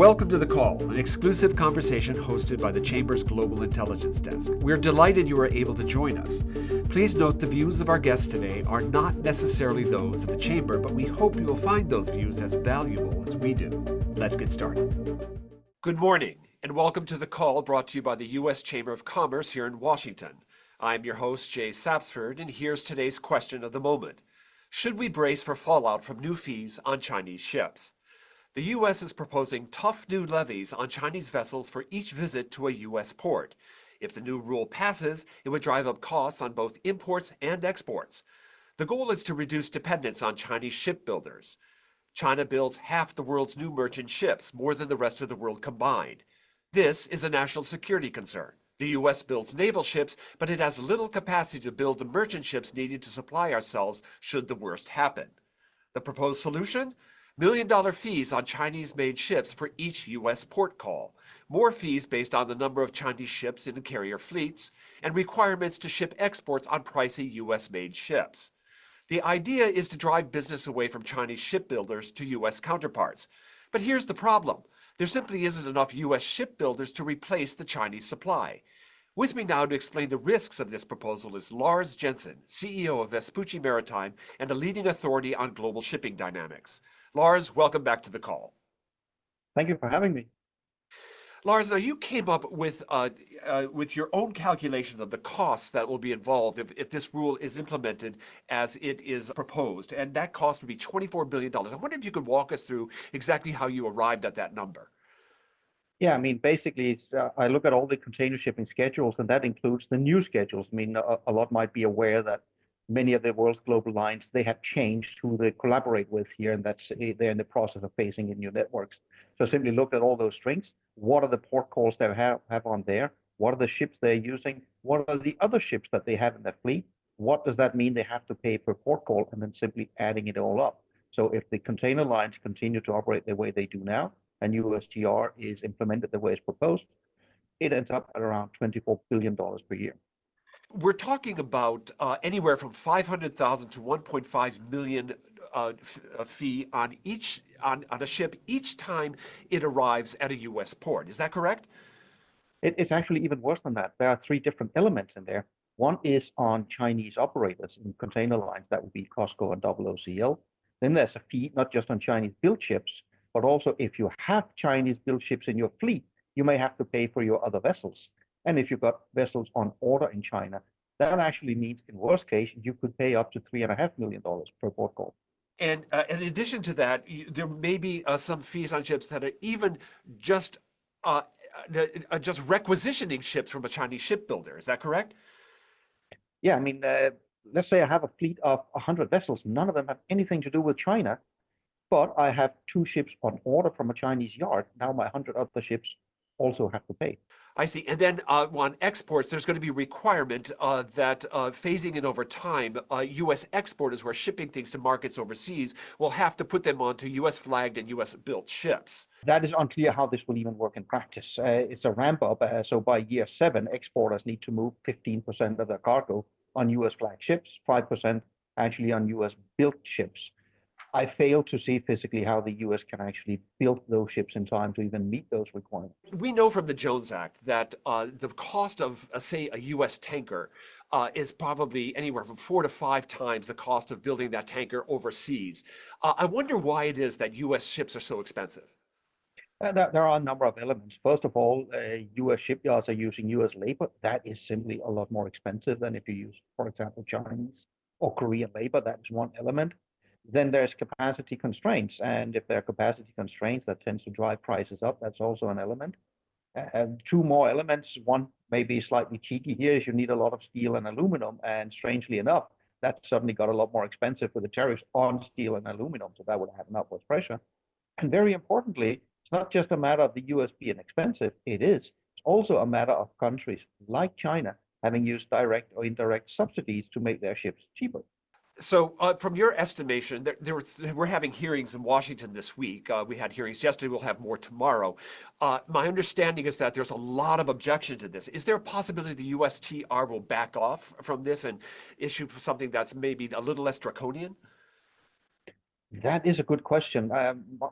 Welcome to The Call, an exclusive conversation hosted by the Chamber's Global Intelligence Desk. We're delighted you are able to join us. Please note the views of our guests today are not necessarily those of the Chamber, but we hope you will find those views as valuable as we do. Let's get started. Good morning, and welcome to The Call, brought to you by the U.S. Chamber of Commerce here in Washington. I'm your host, Jay Sapsford, and here's today's question of the moment. Should we brace for fallout from new fees on Chinese ships? The U.S. is proposing tough new levies on Chinese vessels for each visit to a U.S. port. If the new rule passes, it would drive up costs on both imports and exports. The goal is to reduce dependence on Chinese shipbuilders. China builds half the world's new merchant ships, more than the rest of the world combined. This is a national security concern. The U.S. builds naval ships, but it has little capacity to build the merchant ships needed to supply ourselves should the worst happen. The proposed solution? $1 million fees on Chinese-made ships for each U.S. port call, more fees based on the number of Chinese ships in carrier fleets, and requirements to ship exports on pricey U.S.-made ships. The idea is to drive business away from Chinese shipbuilders to U.S. counterparts. But here's the problem. There simply isn't enough U.S. shipbuilders to replace the Chinese supply. With me now to explain the risks of this proposal is Lars Jensen, CEO of Vespucci Maritime and a leading authority on global shipping dynamics. Lars, welcome back to The Call. Thank you for having me. Lars, now you came up with your own calculation of the costs that will be involved if this rule is implemented as it is proposed, and that cost would be $24 billion. I wonder if you could walk us through exactly how you arrived at that number. Yeah, basically, I look at all the container shipping schedules, and that includes the new schedules. A lot might be aware that many of the world's global lines, they have changed who they collaborate with here, and they're in the process of phasing in new networks. So simply look at all those strings. What are the port calls they have on there? What are the ships they're using? What are the other ships that they have in their fleet? What does that mean they have to pay per port call? And then simply adding it all up. So if the container lines continue to operate the way they do now, and USTR is implemented the way it's proposed, it ends up at around $24 billion per year. We're talking about anywhere from $500,000 to $1.5 million fee on a ship each time it arrives at a U.S. port. Is that correct? It's actually even worse than that. There are three different elements in there. One is on Chinese operators in container lines. That would be COSCO and OOCL. Then there's a fee not just on Chinese built ships, but also if you have Chinese built ships in your fleet, you may have to pay for your other vessels. And if you've got vessels on order in China, that actually means, in worst case, you could pay up to $3.5 million per port call. And in addition to that, there may be some fees on ships that are even just requisitioning ships from a Chinese shipbuilder. Is that correct? Yeah, let's say I have a fleet of 100 vessels. None of them have anything to do with China, but I have 2 ships on order from a Chinese yard. Now my 100 other ships also have to pay. I see. And then on exports, there's going to be a requirement that phasing in over time, U.S. exporters who are shipping things to markets overseas will have to put them onto U.S. flagged and U.S. built ships. That is unclear how this will even work in practice. It's a ramp up. So by year 7, exporters need to move 15% of their cargo on U.S. flagged ships, 5% actually on U.S. built ships. I fail to see physically how the U.S. can actually build those ships in time to even meet those requirements. We know from the Jones Act that the cost of, say, a U.S. tanker is probably anywhere from 4 to 5 times the cost of building that tanker overseas. I wonder why it is that U.S. ships are so expensive. There are a number of elements. First of all, U.S. shipyards are using U.S. labor. That is simply a lot more expensive than if you use, for example, Chinese or Korean labor. That is one element. Then there's capacity constraints. And if there are capacity constraints, that tends to drive prices up. That's also an element. 2 more elements. One may be slightly cheeky here is you need a lot of steel and aluminum. And strangely enough, that suddenly got a lot more expensive with the tariffs on steel and aluminum. So that would have an upward pressure. And very importantly, it's not just a matter of the US being expensive. It's also a matter of countries like China having used direct or indirect subsidies to make their ships cheaper. So from your estimation, we're having hearings in Washington this week. We had hearings yesterday. We'll have more tomorrow. My understanding is that there's a lot of objection to this. Is there a possibility the USTR will back off from this and issue something that's maybe a little less draconian? That is a good question.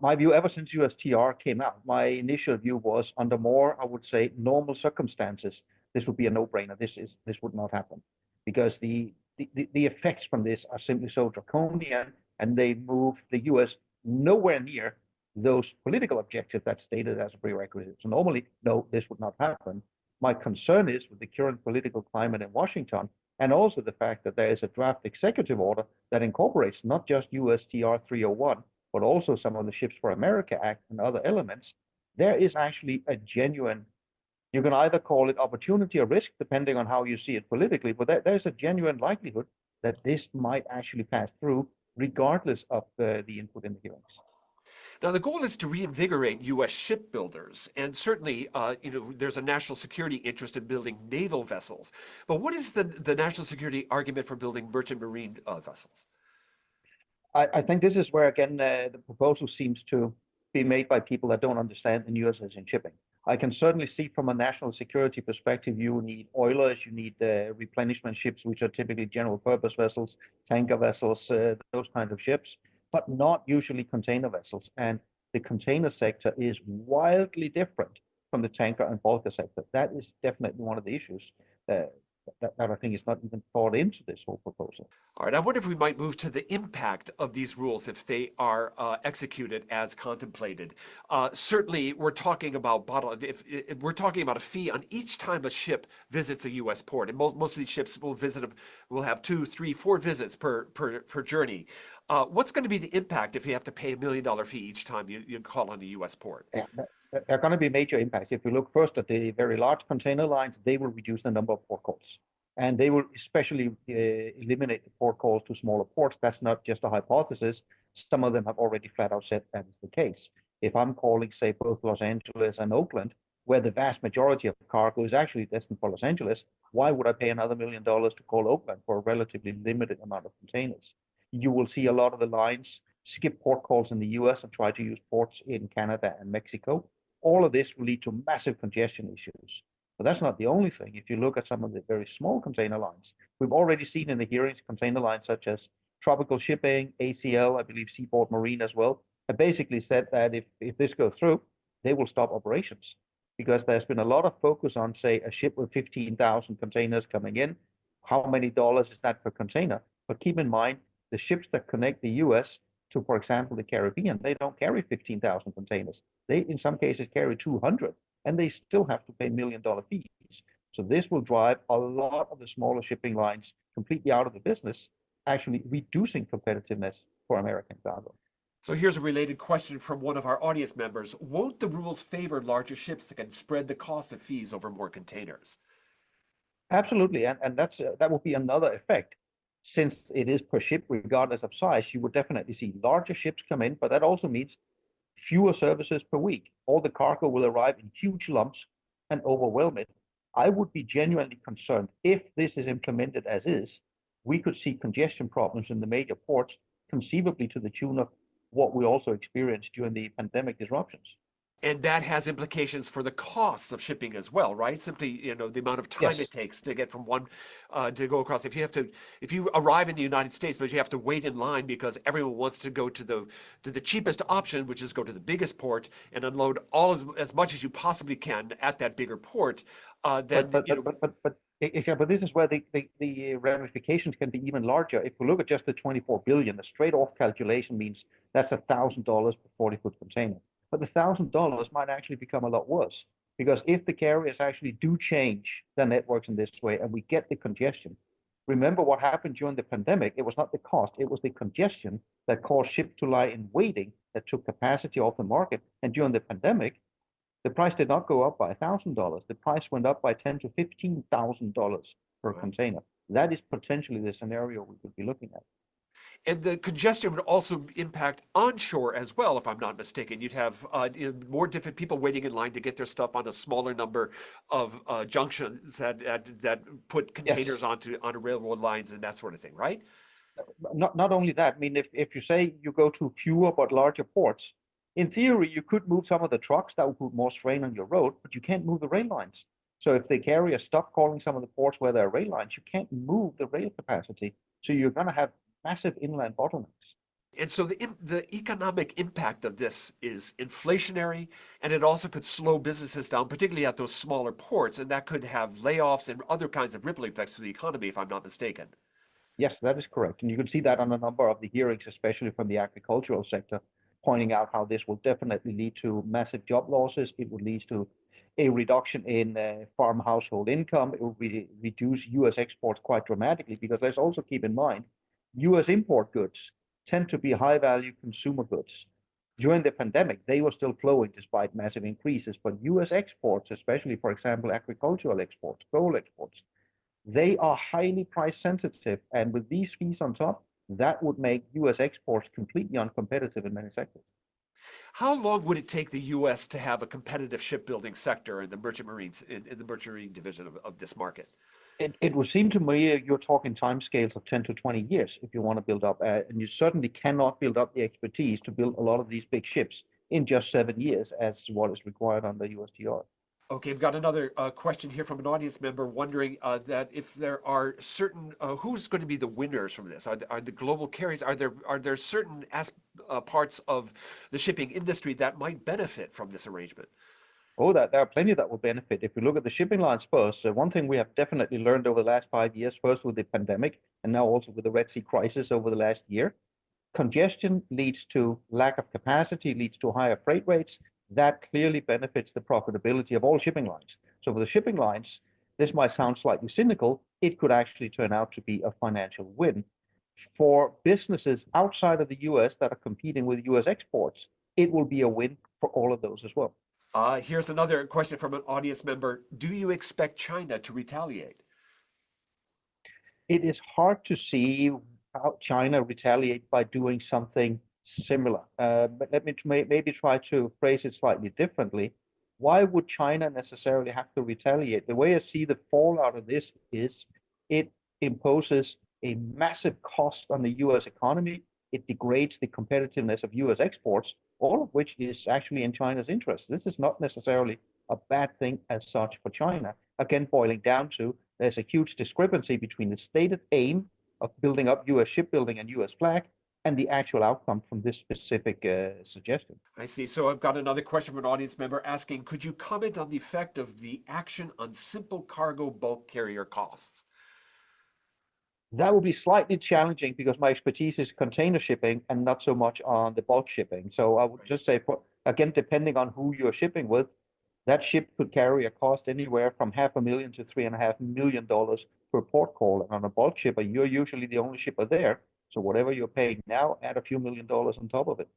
My view, ever since USTR came out, my initial view was under more, I would say, normal circumstances, this would be a no-brainer. This would not happen because the effects from this are simply so draconian, and they move the US nowhere near those political objectives that's stated as a prerequisite. So normally, no, this would not happen. My concern is with the current political climate in Washington, and also the fact that there is a draft executive order that incorporates not just USTR 301, but also some of the Ships for America Act and other elements. There is actually a genuine, you can either call it opportunity or risk, depending on how you see it politically, but there's a genuine likelihood that this might actually pass through, regardless of the input in the hearings. Now, the goal is to reinvigorate U.S. shipbuilders, and certainly, there's a national security interest in building naval vessels. But what is the national security argument for building merchant marine vessels? I think this is where, again, the proposal seems to be made by people that don't understand the nuances in shipping. I can certainly see from a national security perspective, you need oilers, you need replenishment ships, which are typically general purpose vessels, tanker vessels, those kinds of ships, but not usually container vessels. And the container sector is wildly different from the tanker and bulker sector. That is definitely one of the issues uh, that I think is not even thought into this whole proposal. All right, I wonder if we might move to the impact of these rules if they are executed as contemplated. Certainly, we're talking about if we're talking about a fee on each time a ship visits a U.S. port, and most of these ships will have 2, 3, 4 visits per journey. What's going to be the impact if you have to pay $1 million fee each time you call on a U.S. port? Yeah, there are going to be major impacts. If you look first at the very large container lines, they will reduce the number of port calls. And they will especially eliminate the port calls to smaller ports. That's not just a hypothesis. Some of them have already flat out said that is the case. If I'm calling, say, both Los Angeles and Oakland, where the vast majority of cargo is actually destined for Los Angeles, why would I pay another $1 million to call Oakland for a relatively limited amount of containers? You will see a lot of the lines skip port calls in the US and try to use ports in Canada and Mexico. All of this will lead to massive congestion issues. But that's not the only thing. If you look at some of the very small container lines, we've already seen in the hearings container lines such as Tropical Shipping, ACL, I believe Seaboard Marine as well, have basically said that if this goes through, they will stop operations because there's been a lot of focus on, say, a ship with 15,000 containers coming in. How many dollars is that per container? But keep in mind, the ships that connect the US to, for example, the Caribbean, they don't carry 15,000 containers. They, in some cases, carry 200, and they still have to pay $1 million fees. So this will drive a lot of the smaller shipping lines completely out of the business, actually reducing competitiveness for American cargo. So here's a related question from one of our audience members. Won't the rules favor larger ships that can spread the cost of fees over more containers? Absolutely, and that will be another effect. Since it is per ship, regardless of size, you would definitely see larger ships come in, but that also means fewer services per week. All the cargo will arrive in huge lumps and overwhelm it. I would be genuinely concerned if this is implemented as is. We could see congestion problems in the major ports, conceivably to the tune of what we also experienced during the pandemic disruptions. And that has implications for the costs of shipping as well, right? Simply, the amount of time Yes. it takes to get from one to go across. If you arrive in the United States, but you have to wait in line because everyone wants to go to the cheapest option, which is go to the biggest port and unload as much as you possibly can at that bigger port, But then but but but but but yeah, but this is where the ramifications can be even larger. If we look at just the 24 billion, a straight off calculation means that's $1,000 per 40-foot container. But the $1,000 might actually become a lot worse because if the carriers actually do change their networks in this way and we get the congestion, remember what happened during the pandemic? It was not the cost, it was the congestion that caused ships to lie in waiting that took capacity off the market. And during the pandemic, the price did not go up by $1,000. The price went up by ten to $15,000 per Wow. container. That is potentially the scenario we could be looking at. And the congestion would also impact onshore as well, if I'm not mistaken. You'd have more different people waiting in line to get their stuff on a smaller number of junctions that put containers Yes. onto railroad lines and that sort of thing, right? Not only that, I mean, if you say you go to fewer but larger ports, in theory, you could move some of the trucks that would put more strain on your road, but you can't move the rail lines. So if the carrier stop calling some of the ports where there are rail lines, you can't move the rail capacity. So you're going to have massive inland bottlenecks. And so the economic impact of this is inflationary, and it also could slow businesses down, particularly at those smaller ports, and that could have layoffs and other kinds of ripple effects to the economy, if I'm not mistaken. Yes, that is correct. And you can see that on a number of the hearings, especially from the agricultural sector, pointing out how this will definitely lead to massive job losses. It would lead to a reduction in farm household income. It will reduce US exports quite dramatically because let's also keep in mind, US import goods tend to be high value consumer goods. During the pandemic, they were still flowing despite massive increases, but US exports, especially, for example, agricultural exports, coal exports, they are highly price sensitive. And with these fees on top, that would make US exports completely uncompetitive in many sectors. How long would it take the U.S. to have a competitive shipbuilding sector in the merchant marines in the merchant marine division of this market? It would seem to me you're talking timescales of 10 to 20 years if you want to build up, and you certainly cannot build up the expertise to build a lot of these big ships in just 7 years as what is required under USTR. Okay, I've got another question here from an audience member wondering that if there are certain who's going to be the winners from this? Are the global carriers? Are there certain parts of the shipping industry that might benefit from this arrangement? Oh, that there are plenty that will benefit. If we look at the shipping lines first, one thing we have definitely learned over the last 5 years, first with the pandemic, and now also with the Red Sea crisis over the last year, congestion leads to lack of capacity, leads to higher freight rates. That clearly benefits the profitability of all shipping lines. So for the shipping lines, this might sound slightly cynical. It could actually turn out to be a financial win. For businesses outside of the US that are competing with US exports, it will be a win for all of those as well. Here's another question from an audience member. Do you expect China to retaliate? It is hard to see how China retaliate by doing something similar. But let me maybe try to phrase it slightly differently. Why would China necessarily have to retaliate? The way I see the fallout of this is it imposes a massive cost on the US economy. It degrades the competitiveness of US exports, all of which is actually in China's interest. This is not necessarily a bad thing as such for China. Again, boiling down to there's a huge discrepancy between the stated aim of building up US shipbuilding and US flag and the actual outcome from this specific suggestion. I see. So I've got another question from an audience member asking, could you comment on the effect of the action on simple cargo bulk carrier costs? That will be slightly challenging because my expertise is container shipping and not so much on the bulk shipping. So I would just say, again, depending on who you're shipping with, that ship could carry a cost anywhere from $500,000 to $3.5 million per port call. And on a bulk shipper, you're usually the only shipper there. So whatever you're paying now, add a few $1 million on top of it.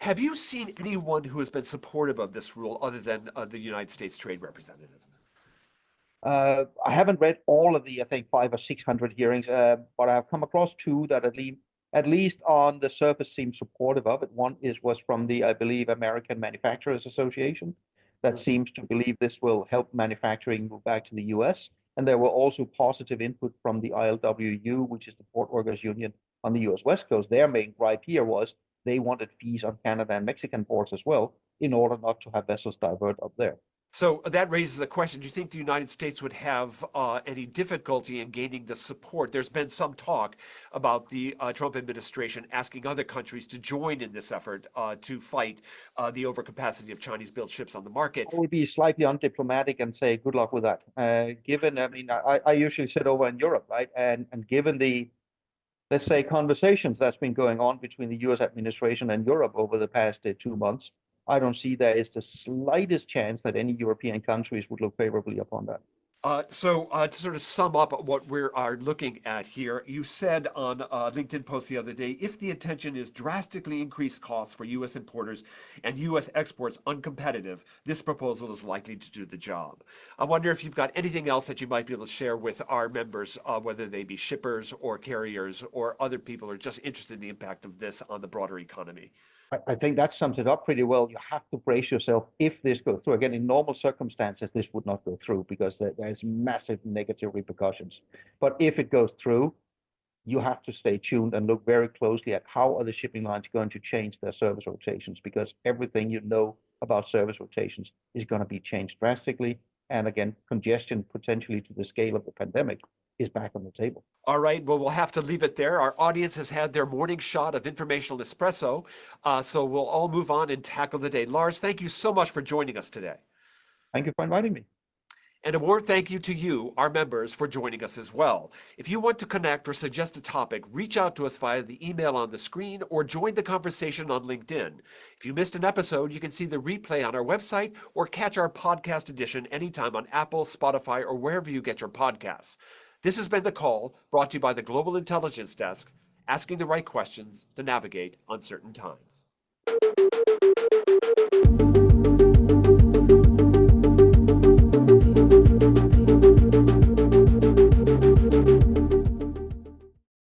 Have you seen anyone who has been supportive of this rule other than the United States Trade Representative? I haven't read all of the, I think, 500 or 600 hearings, but I've come across two that at least on the surface seem supportive of it. One was from the, I believe, American Manufacturers Association that seems to believe this will help manufacturing move back to the US. And there were also positive input from the ILWU, which is the Port Workers Union on the US West Coast. Their main gripe here was they wanted fees on Canada and Mexican ports as well in order not to have vessels divert up there. So that raises the question, do you think the United States would have any difficulty in gaining the support? There's been some talk about the Trump administration asking other countries to join in this effort to fight the overcapacity of Chinese-built ships on the market. I will be slightly undiplomatic and say good luck with that. Given, I mean, I usually sit over in Europe, right? And given the, let's say, conversations that's been going on between the US administration and Europe over the past 2 months, I don't see there is the slightest chance that any European countries would look favorably upon that. So to sort of sum up what we are looking at here, you said on a LinkedIn post the other day, if the intention is drastically increase costs for U.S. importers and U.S. exports uncompetitive, this proposal is likely to do the job. I wonder if you've got anything else that you might be able to share with our members, whether they be shippers or carriers or other people who are just interested in the impact of this on the broader economy. I think that sums it up pretty well. You have to brace yourself if this goes through. Again, in normal circumstances, this would not go through because there's massive negative repercussions. But if it goes through, you have to stay tuned and look very closely at how are the shipping lines going to change their service rotations, because everything you know about service rotations is going to be changed drastically. And again, congestion potentially to the scale of the pandemic is back on the table. All right, well, we'll have to leave it there. Our audience has had their morning shot of informational espresso, so we'll all move on and tackle the day. Lars, thank you so much for joining us today. Thank you for inviting me. And a warm thank you to you, our members, for joining us as well. If you want to connect or suggest a topic, reach out to us via the email on the screen or join the conversation on LinkedIn. If you missed an episode, you can see the replay on our website or catch our podcast edition anytime on Apple, Spotify, or wherever you get your podcasts. This has been The Call, brought to you by the Global Intelligence Desk, asking the right questions to navigate uncertain times.